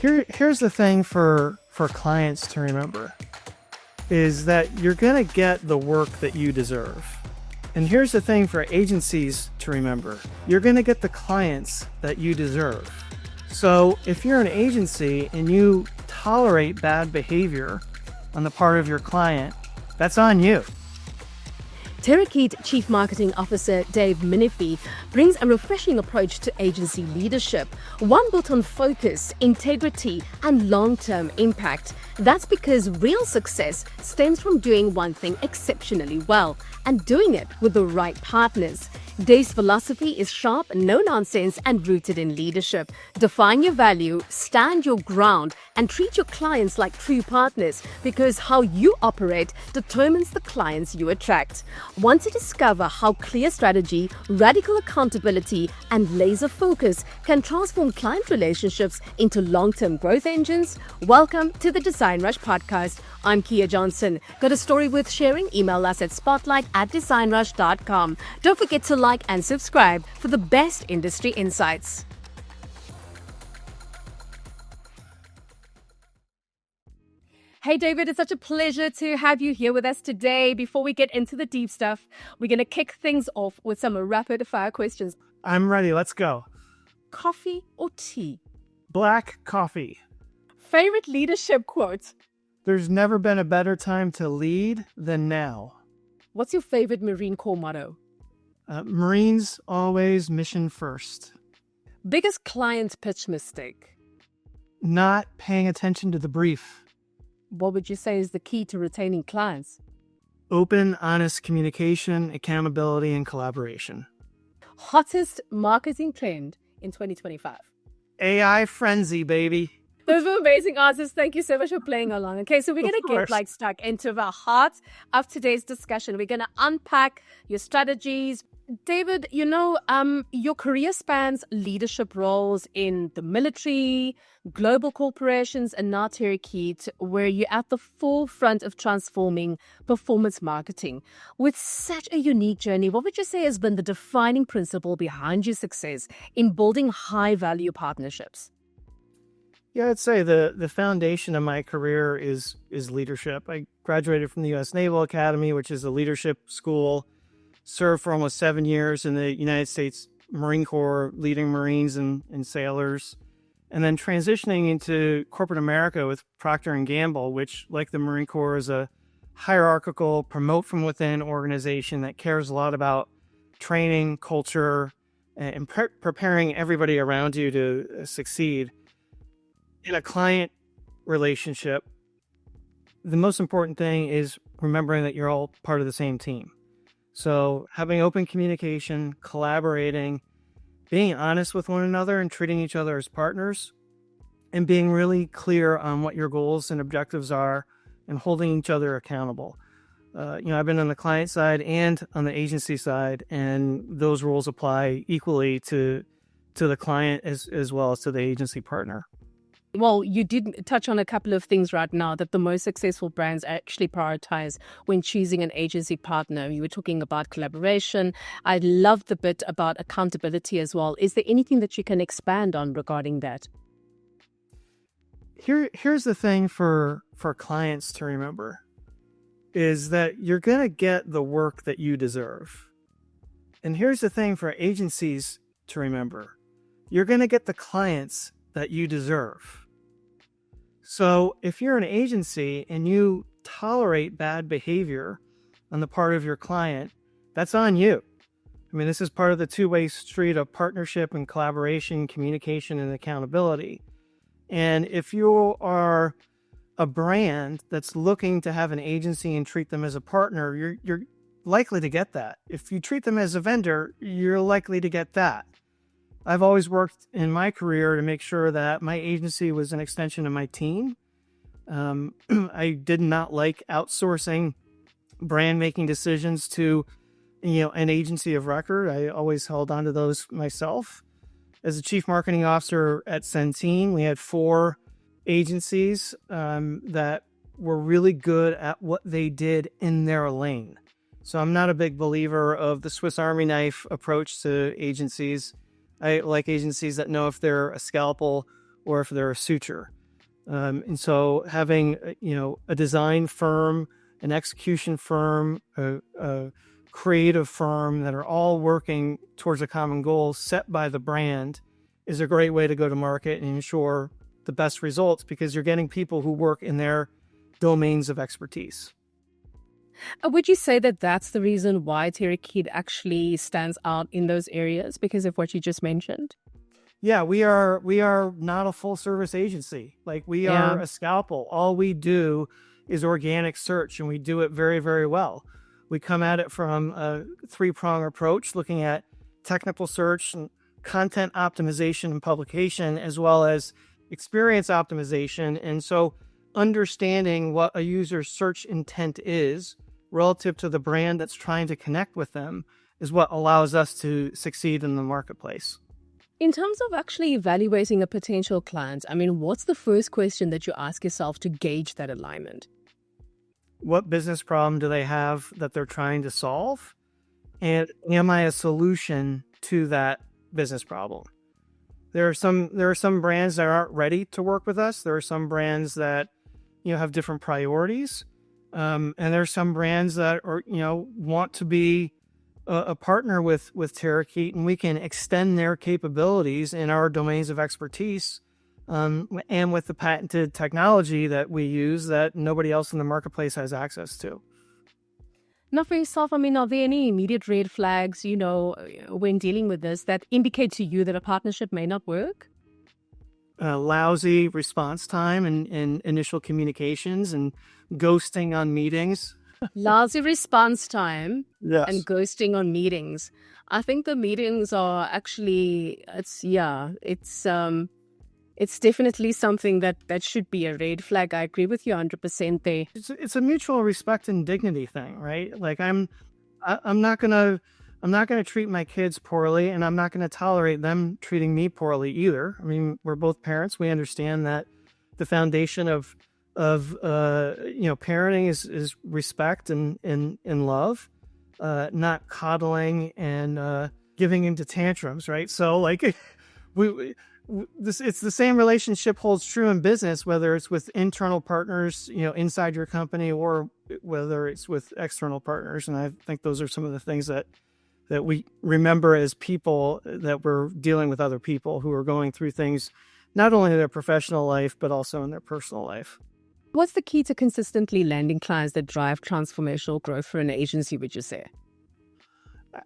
Here's the thing for clients to remember is that you're going to get the work that you deserve. And here's the thing for agencies to remember. You're going to get the clients that you deserve. So if you're an agency and you tolerate bad behavior on the part of your client, that's on you. Terakeet Chief Marketing Officer Dave Minifie brings a refreshing approach to agency leadership, one built on focus, integrity, and long-term impact. That's because real success stems from doing one thing exceptionally well and doing it with the right partners. Dave's philosophy is sharp, no nonsense, and rooted in leadership. Define your value, stand your ground, and treat your clients like true partners, because how you operate determines the clients you attract. Want to discover how clear strategy, radical accountability, and laser focus can transform client relationships into long-term growth engines? Welcome to the DesignRush Podcast. I'm Kia Johnson. Got a story worth sharing? Email us at spotlight@designrush.com. Don't forget to like and subscribe for the best industry insights. Hey, David, it's such a pleasure to have you here with us today. Before we get into the deep stuff, we're going to kick things off with some rapid fire questions. I'm ready. Let's go. Coffee or tea? Black coffee. Favorite leadership quote? There's never been a better time to lead than now. What's your favorite Marine Corps motto? Marines always mission first. Biggest client pitch mistake? Not paying attention to the brief. What would you say is the key to retaining clients? Open, honest communication, accountability, and collaboration. Hottest marketing trend in 2025? AI frenzy, baby. Those were amazing answers. Thank you so much for playing along. Okay, so we're going to get stuck into the heart of today's discussion. We're going to unpack your strategies. David, your career spans leadership roles in the military, global corporations, and now Terakeet, where you're at the forefront of transforming performance marketing. With such a unique journey, what would you say has been the defining principle behind your success in building high-value partnerships? Yeah, I'd say the foundation of my career is leadership. I graduated from the U.S. Naval Academy, which is a leadership school, served for almost 7 years in the United States Marine Corps, leading Marines and sailors, and then transitioning into corporate America with Procter & Gamble, which, like the Marine Corps, is a hierarchical, promote-from-within organization that cares a lot about training, culture, and preparing everybody around you to succeed. In a client relationship, the most important thing is remembering that you're all part of the same team. So having open communication, collaborating, being honest with one another and treating each other as partners, and being really clear on what your goals and objectives are and holding each other accountable. I've been on the client side and on the agency side, and those rules apply equally to the client as well as to the agency partner. Well, you did touch on a couple of things right now that the most successful brands actually prioritize when choosing an agency partner. You were talking about collaboration. I love the bit about accountability as well. Is there anything that you can expand on regarding that? Here's the thing for clients to remember is that you're going to get the work that you deserve. And here's the thing for agencies to remember. You're going to get the clients that you deserve. So if you're an agency and you tolerate bad behavior on the part of your client, that's on you. I mean, this is part of the two-way street of partnership and collaboration, communication, and accountability. And if you are a brand that's looking to have an agency and treat them as a partner, you're likely to get that. If you treat them as a vendor, you're likely to get that. I've always worked in my career to make sure that my agency was an extension of my team. I did not like outsourcing brand making decisions to, an agency of record. I always held on to those myself. As a chief marketing officer at Centene, we had 4 agencies that were really good at what they did in their lane. So I'm not a big believer of the Swiss Army knife approach to agencies. I like agencies that know if they're a scalpel or if they're a suture. And so having, a design firm, an execution firm, a creative firm that are all working towards a common goal set by the brand is a great way to go to market and ensure the best results, because you're getting people who work in their domains of expertise. Would you say that that's the reason why Terakeet actually stands out in those areas, because of what you just mentioned? Yeah, we are not a full service agency. Like, we are a scalpel. All we do is organic search, and we do it very, very well. We come at it from a three-prong approach, looking at technical search and content optimization and publication, as well as experience optimization. And so understanding what a user's search intent is relative to the brand that's trying to connect with them is what allows us to succeed in the marketplace. In terms of actually evaluating a potential client, what's the first question that you ask yourself to gauge that alignment? What business problem do they have that they're trying to solve? And am I a solution to that business problem? There are some brands that aren't ready to work with us. There are some brands that, have different priorities. And there's some brands that are, want to be a partner with Terakeet, and we can extend their capabilities in our domains of expertise, and with the patented technology that we use that nobody else in the marketplace has access to. Now, for yourself, are there any immediate red flags, when dealing with this, that indicate to you that a partnership may not work? Lousy response time and initial communications, and ghosting on meetings. Lousy response time. Yes. And ghosting on meetings. I think the meetings are actually, it's definitely something that should be a red flag. I agree with you 100% there. It's a mutual respect and dignity thing, right? Like, I'm not gonna treat my kids poorly, and I'm not gonna tolerate them treating me poorly either. We're both parents. We understand that the foundation of parenting is respect and love, not coddling and giving into tantrums, right? So, like, it's the same relationship holds true in business, whether it's with internal partners, inside your company, or whether it's with external partners. And I think those are some of the things that we remember as people, that we're dealing with other people who are going through things, not only in their professional life, but also in their personal life. What's the key to consistently landing clients that drive transformational growth for an agency, would you say?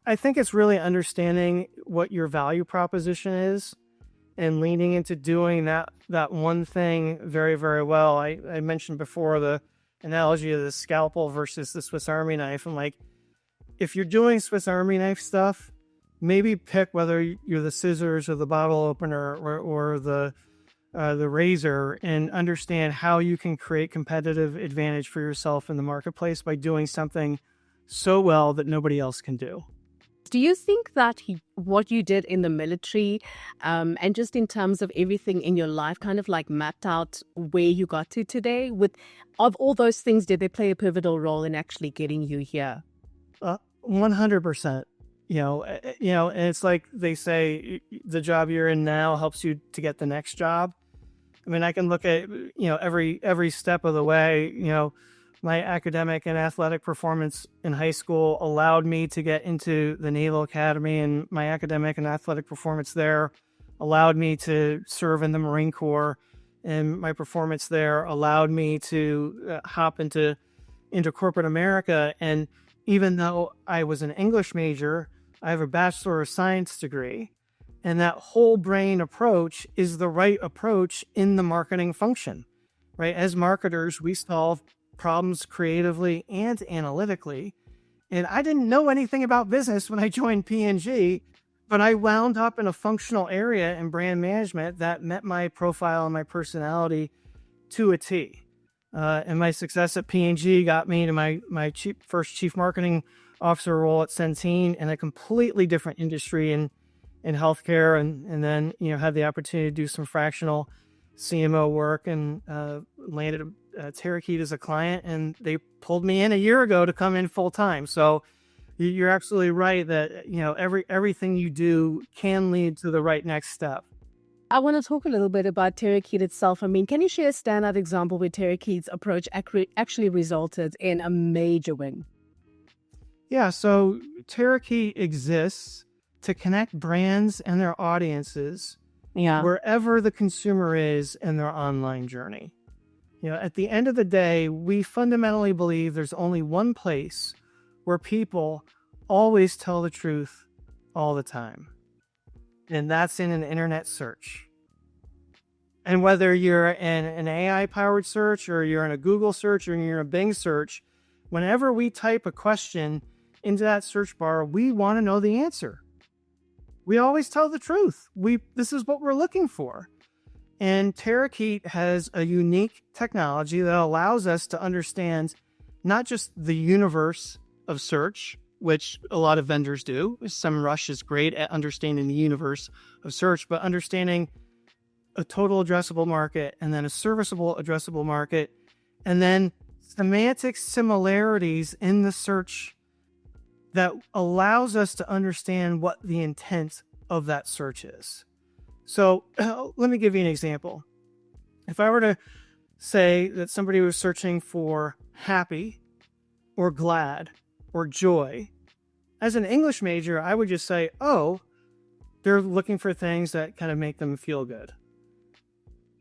I think it's really understanding what your value proposition is and leaning into doing that one thing very, very well. I mentioned before the analogy of the scalpel versus the Swiss Army knife. And, like, if you're doing Swiss Army knife stuff, maybe pick whether you're the scissors or the bottle opener or the razor, and understand how you can create competitive advantage for yourself in the marketplace by doing something so well that nobody else can do. Do you think that what you did in the military, and just in terms of everything in your life, kind of like mapped out where you got to today? Of all those things, did they play a pivotal role in actually getting you here? 100%. And it's like they say, the job you're in now helps you to get the next job. I can look at, every step of the way. My academic and athletic performance in high school allowed me to get into the Naval Academy, and my academic and athletic performance there allowed me to serve in the Marine Corps, and my performance there allowed me to hop into corporate America. And even though I was an English major, I have a Bachelor of Science degree, and that whole brain approach is the right approach in the marketing function, right? As marketers, we solve problems creatively and analytically. And I didn't know anything about business when I joined P&G, but I wound up in a functional area in brand management that met my profile and my personality to a T. And my success at P&G got me to my first chief marketing officer role at Centene, in a completely different industry in healthcare, and then had the opportunity to do some fractional CMO work, and landed Terakeet as a client, and they pulled me in a year ago to come in full time. So you're absolutely right that everything you do can lead to the right next step. I want to talk a little bit about Terakeet itself. I mean, can you share a standout example where Terakeet's approach actually resulted in a major win? Yeah, so Terakeet exists to connect brands and their audiences wherever the consumer is in their online journey. At the end of the day, we fundamentally believe there's only one place where people always tell the truth all the time. And that's in an internet search. And whether you're in an AI-powered search or you're in a Google search or you're in a Bing search, whenever we type a question into that search bar, we want to know the answer. We always tell the truth. This is what we're looking for. And Terakeet has a unique technology that allows us to understand not just the universe of search, which a lot of vendors do. SEMrush is great at understanding the universe of search, but understanding a total addressable market and then a serviceable addressable market, and then semantic similarities in the search that allows us to understand what the intent of that search is. So let me give you an example. If I were to say that somebody was searching for happy or glad or joy, as an English major, I would just say, oh, they're looking for things that kind of make them feel good.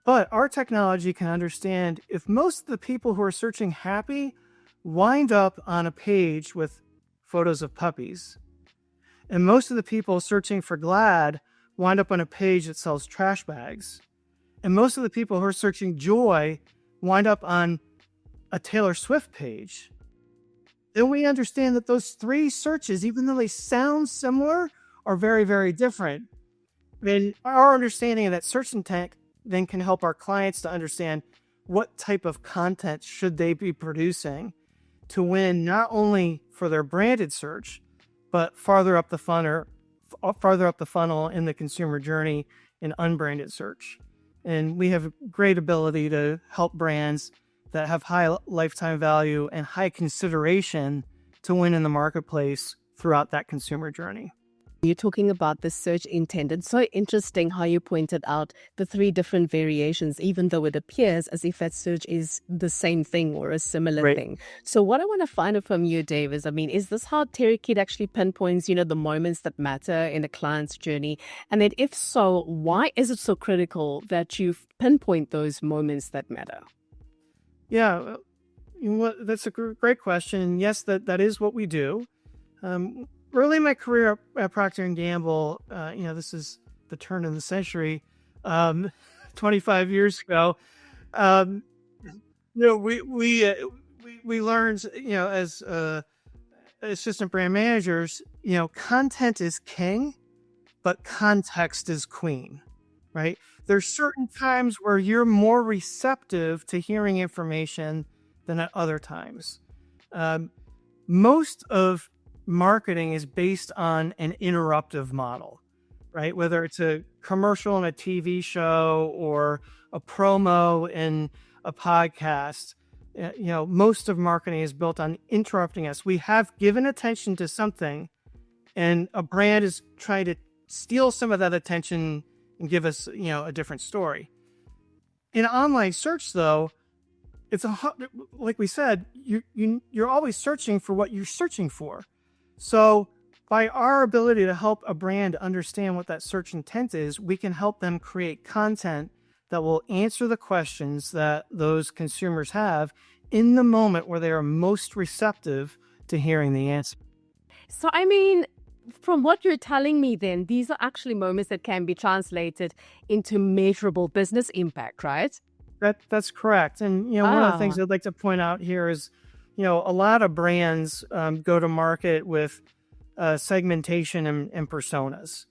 But our technology can understand if most of the people who are searching happy wind up on a page with photos of puppies, and most of the people searching for glad wind up on a page that sells trash bags, and most of the people who are searching joy wind up on a Taylor Swift page, then we understand that those three searches, even though they sound similar, are very, very different. And our understanding of that search intent then can help our clients to understand what type of content should they be producing to win, not only for their branded search, but farther up the funnel in the consumer journey in unbranded search. And we have great ability to help brands that have high lifetime value and high consideration to win in the marketplace throughout that consumer journey. You're talking about the search intended. So interesting how you pointed out the three different variations, even though it appears as if that search is the same thing or a similar thing. So what I want to find out from you, Dave, is, is this how Terakeet actually pinpoints, the moments that matter in a client's journey? And then if so, why is it so critical that you pinpoint those moments that matter? Yeah, that's a great question. Yes, that is what we do. Early in my career at Procter & Gamble, this is the turn of the century, 25 years ago, we learned, as assistant brand managers, content is king, but context is queen, right? There's certain times where you're more receptive to hearing information than at other times. Most of marketing is based on an interruptive model, right? Whether it's a commercial in a TV show or a promo in a podcast, most of marketing is built on interrupting us. We have given attention to something, and a brand is trying to steal some of that attention and give us, a different story. In online search, though, it's like we said, you're always searching for what you're searching for. So by our ability to help a brand understand what that search intent is, we can help them create content that will answer the questions that those consumers have in the moment where they are most receptive to hearing the answer. So, from what you're telling me then, these are actually moments that can be translated into measurable business impact, right? That's correct. And, one of the things I'd like to point out here is, a lot of brands go to market with segmentation and personas.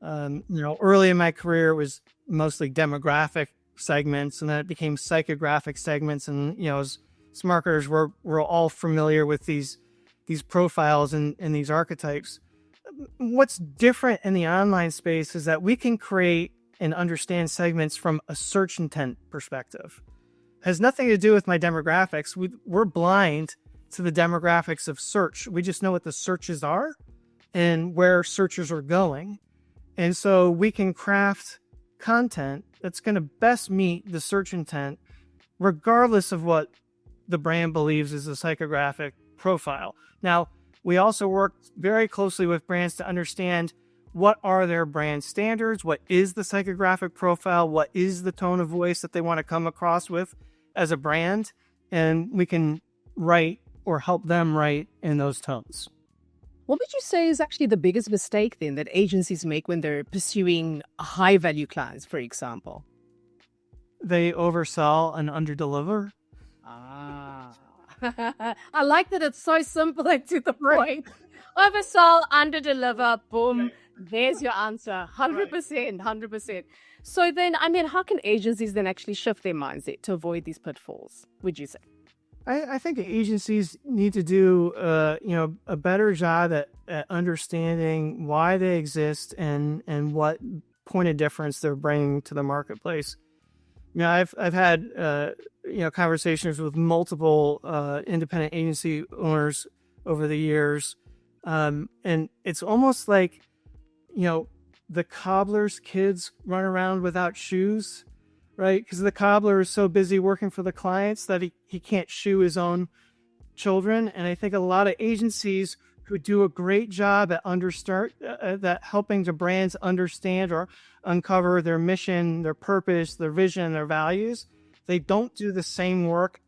Early in my career, it was mostly demographic segments, and then it became psychographic segments. And, as marketers, we're all familiar with these profiles and these archetypes. What's different in the online space is that we can create and understand segments from a search intent perspective. It has nothing to do with my demographics. We're blind to the demographics of search. We just know what the searches are and where searchers are going. And so we can craft content that's going to best meet the search intent, regardless of what the brand believes is a psychographic profile. Now, we also work very closely with brands to understand what are their brand standards, what is the psychographic profile, what is the tone of voice that they want to come across with as a brand, and we can write or help them write in those tones. What would you say is actually the biggest mistake then that agencies make when they're pursuing high value clients, for example? They oversell and underdeliver. I like that it's so simple and to the point. Oversell, underdeliver, boom. There's your answer. 100%, 100%. So then, how can agencies then actually shift their mindset to avoid these pitfalls, would you say? I think agencies need to do, a better job at understanding why they exist and what point of difference they're bringing to the marketplace. I've had conversations with multiple independent agency owners over the years, and it's almost like the cobbler's kids run around without shoes. Right? Because the cobbler is so busy working for the clients that he can't shoe his own children. And I think a lot of agencies who do a great job at helping the brands understand or uncover their mission, their purpose, their vision, their values, they don't do the same work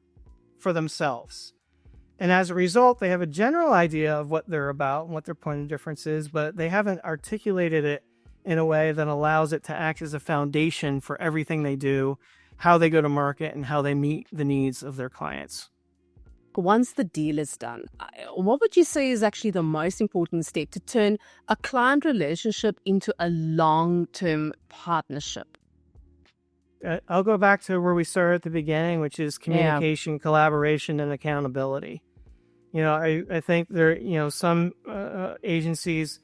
for themselves. And as a result, they have a general idea of what they're about and what their point of difference is, but they haven't articulated it in a way that allows it to act as a foundation for everything they do, how they go to market, and how they meet the needs of their clients. Once the deal is done, what would you say is actually the most important step to turn a client relationship into a long-term partnership? I'll go back to where we started at the beginning, which is communication, collaboration, and accountability. I think there, some agencies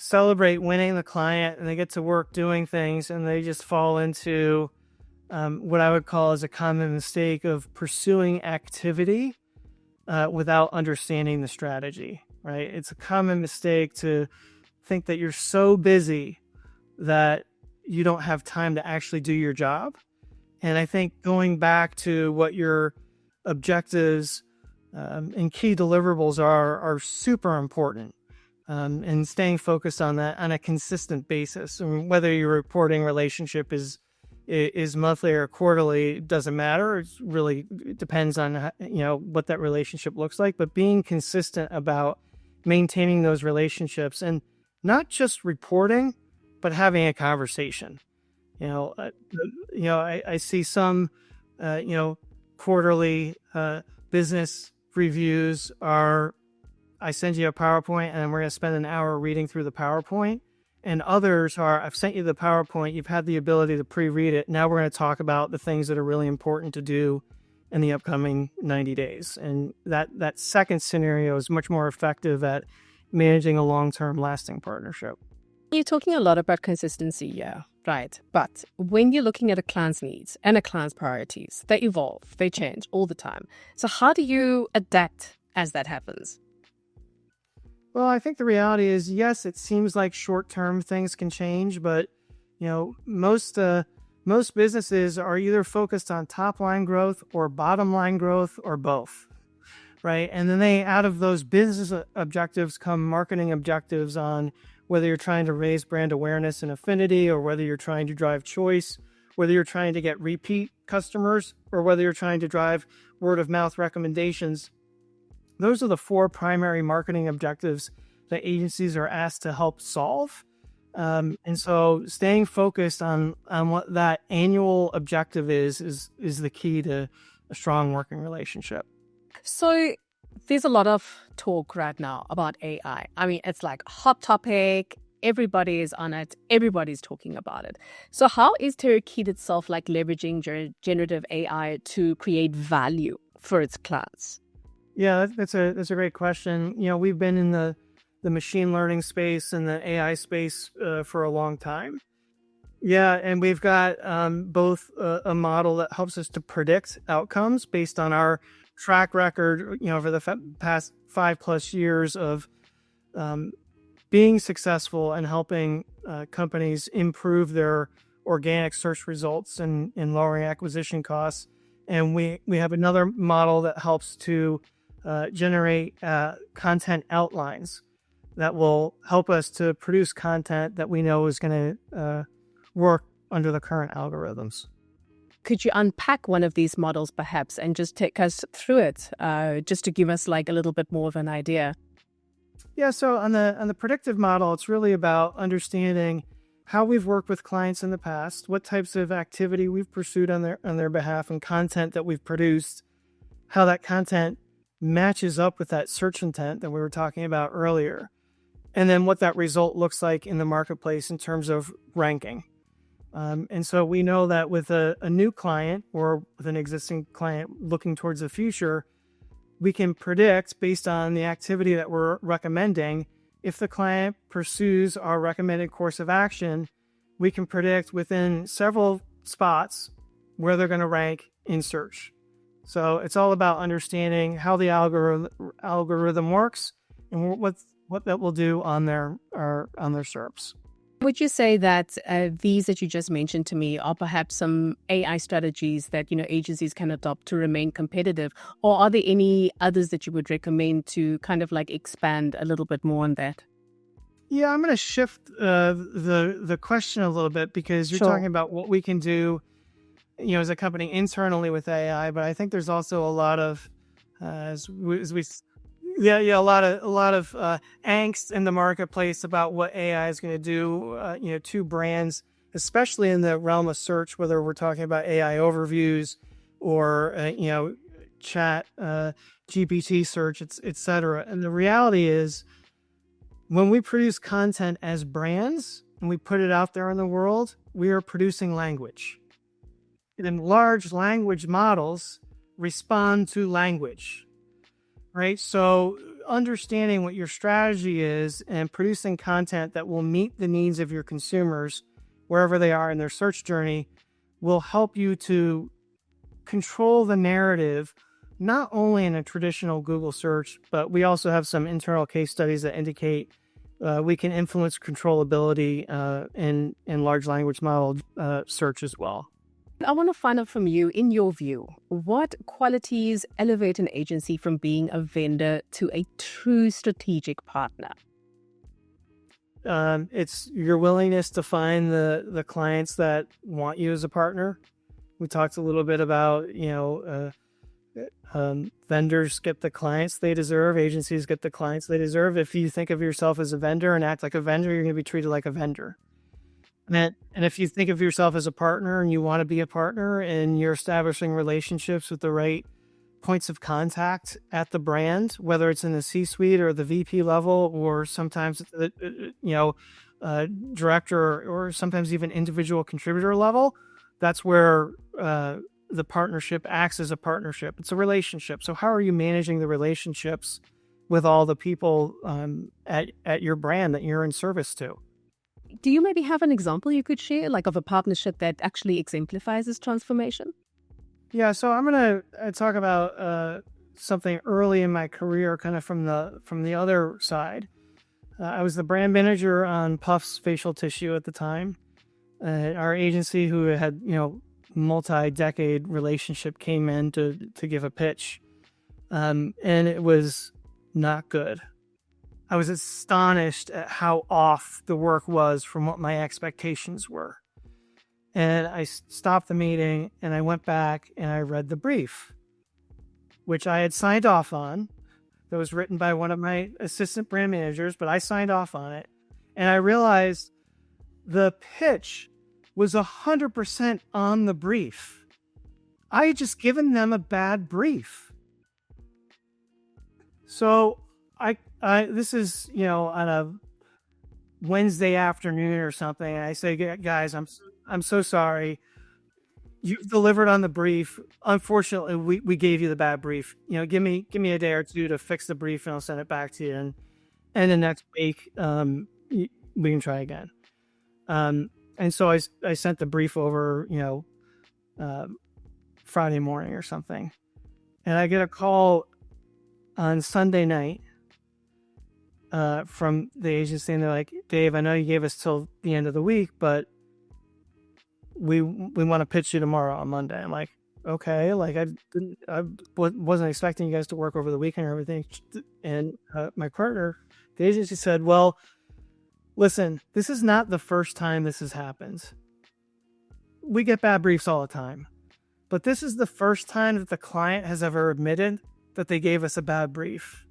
celebrate winning the client and they get to work doing things and they just fall into what I would call as a common mistake of pursuing activity without understanding the strategy, right? It's a common mistake to think that you're so busy that you don't have time to actually do your job. And I think going back to what your objectives and key deliverables are super important. And staying focused on that on a consistent basis. Whether your reporting relationship is monthly or quarterly doesn't matter. It depends on what that relationship looks like. But being consistent about maintaining those relationships and not just reporting, but having a conversation. I see some quarterly business reviews are, I send you a PowerPoint and we're going to spend an hour reading through the PowerPoint. And others are, I've sent you the PowerPoint, you've had the ability to pre-read it. Now we're going to talk about the things that are really important to do in the upcoming 90 days. And that second scenario is much more effective at managing a long-term lasting partnership. You're talking a lot about consistency, yeah, right. But when you're looking at a client's needs and a client's priorities, they evolve, they change all the time. So how do you adapt as that happens? Well, I think the reality is, yes, it seems like short-term things can change, but most businesses are either focused on top-line growth or bottom-line growth or both, right? And then out of those business objectives come marketing objectives on whether you're trying to raise brand awareness and affinity, or whether you're trying to drive choice, whether you're trying to get repeat customers, or whether you're trying to drive word-of-mouth recommendations. Those are the four primary marketing objectives that agencies are asked to help solve. And so staying focused on what that annual objective is the key to a strong working relationship. So there's a lot of talk right now about AI. I mean, it's like a hot topic. Everybody is on it. Everybody's talking about it. So how is Terakeet itself like leveraging generative AI to create value for its clients? Yeah, that's a great question. We've been in the machine learning space and the AI space for a long time. Yeah, and we've got both a model that helps us to predict outcomes based on our track record, for the past 5+ years of being successful and helping companies improve their organic search results and lowering acquisition costs. And we have another model that helps to generate content outlines that will help us to produce content that we know is going to work under the current algorithms. Could you unpack one of these models perhaps and just take us through it, just to give us like a little bit more of an idea? Yeah, so on the predictive model, it's really about understanding how we've worked with clients in the past, what types of activity we've pursued on their behalf, and content that we've produced, how that content matches up with that search intent that we were talking about earlier, and then what that result looks like in the marketplace in terms of ranking. And so we know that with a new client or with an existing client looking towards the future, we can predict based on the activity that we're recommending. If the client pursues our recommended course of action, we can predict within several spots where they're going to rank in search. So it's all about understanding how the algorithm works and what that will do on their SERPs. Would you say that these that you just mentioned to me are perhaps some AI strategies that agencies can adopt to remain competitive, or are there any others that you would recommend to kind of like expand a little bit more on that? Yeah, I'm going to shift the question a little bit because you're talking about what we can do, as a company internally with AI. But I think there's also a lot of a lot of angst in the marketplace about what AI is going to do, to brands, especially in the realm of search, whether we're talking about AI overviews or chat, GPT search, et cetera. And the reality is, when we produce content as brands and we put it out there in the world, we are producing language. And large language models respond to language. Right. So understanding what your strategy is and producing content that will meet the needs of your consumers wherever they are in their search journey will help you to control the narrative, not only in a traditional Google search, but we also have some internal case studies that indicate we can influence controllability in large language model search as well. I want to find out from you, in your view, what qualities elevate an agency from being a vendor to a true strategic partner? It's your willingness to find the clients that want you as a partner. We talked a little bit about, vendors get the clients they deserve, agencies get the clients they deserve. If you think of yourself as a vendor and act like a vendor, you're going to be treated like a vendor. And if you think of yourself as a partner and you want to be a partner and you're establishing relationships with the right points of contact at the brand, whether it's in the C-suite or the VP level, or sometimes director or sometimes even individual contributor level, that's where the partnership acts as a partnership. It's a relationship. So how are you managing the relationships with all the people at your brand that you're in service to? Do you maybe have an example you could share, like of a partnership that actually exemplifies this transformation? Yeah, so I'm going to talk about something early in my career, kind of from the other side. I was the brand manager on Puff's facial tissue at the time. Our agency, who had multi-decade relationship, came in to give a pitch, and it was not good. I was astonished at how off the work was from what my expectations were. And I stopped the meeting and I went back and I read the brief, which I had signed off on. That was written by one of my assistant brand managers, but I signed off on it. And I realized the pitch was 100% on the brief. I had just given them a bad brief. So this is, on a Wednesday afternoon or something. And I say, guys, I'm so sorry. You've delivered on the brief. Unfortunately, we gave you the bad brief. Give me a day or two to fix the brief and I'll send it back to you. And the next week, we can try again. And so I sent the brief over, Friday morning or something. And I get a call on Sunday night from the agency, and they're like, Dave, I know you gave us till the end of the week, but we want to pitch you tomorrow on Monday. I'm like, okay, like I wasn't expecting you guys to work over the weekend or everything. And my partner, the agency, said, well, listen, this is not the first time this has happened. We get bad briefs all the time, but this is the first time that the client has ever admitted that they gave us a bad brief.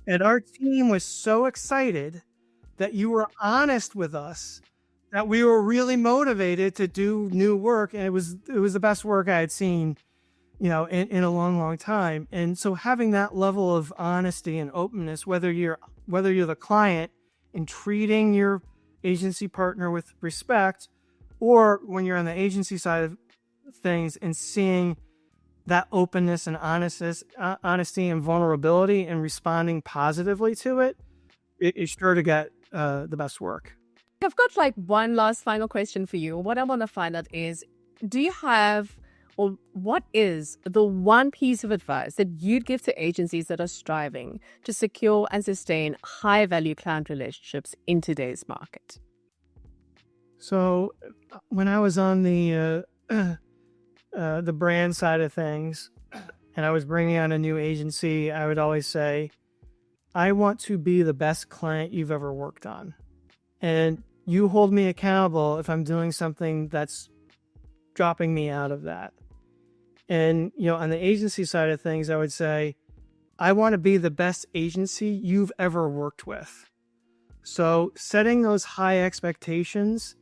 And our team was so excited that you were honest with us, that we were really motivated to do new work. And it was the best work I had seen, in a long, long time. And so having that level of honesty and openness, whether you're the client and treating your agency partner with respect, or when you're on the agency side of things and seeing that openness and honesty and vulnerability and responding positively to it, it's sure to get the best work. I've got like one last final question for you. What I want to find out is, do you have, or what is the one piece of advice that you'd give to agencies that are striving to secure and sustain high value client relationships in today's market? So when I was on the brand side of things and I was bringing on a new agency, I would always say, I want to be the best client you've ever worked on. And you hold me accountable if I'm doing something that's dropping me out of that. And, on the agency side of things, I would say, I want to be the best agency you've ever worked with. So setting those high expectations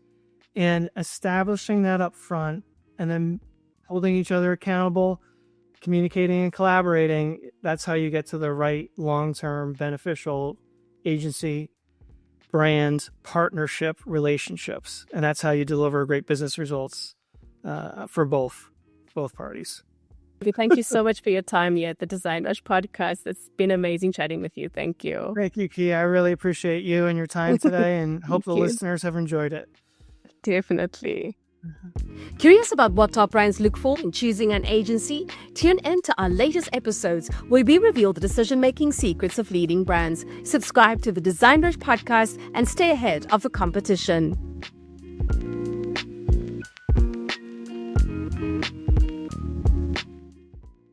and establishing that up front, and then holding each other accountable, communicating and collaborating, that's how you get to the right long-term beneficial agency brand partnership relationships. And that's how you deliver great business results for both parties. Thank you so much for your time here at the DesignRush Podcast. It's been amazing chatting with you. Thank you. Thank you, Kia. I really appreciate you and your time today, and hope the listeners have enjoyed it. Definitely. Curious about what top brands look for in choosing an agency? Tune in to our latest episodes where we reveal the decision-making secrets of leading brands. Subscribe to the DesignRush Podcast and stay ahead of the competition.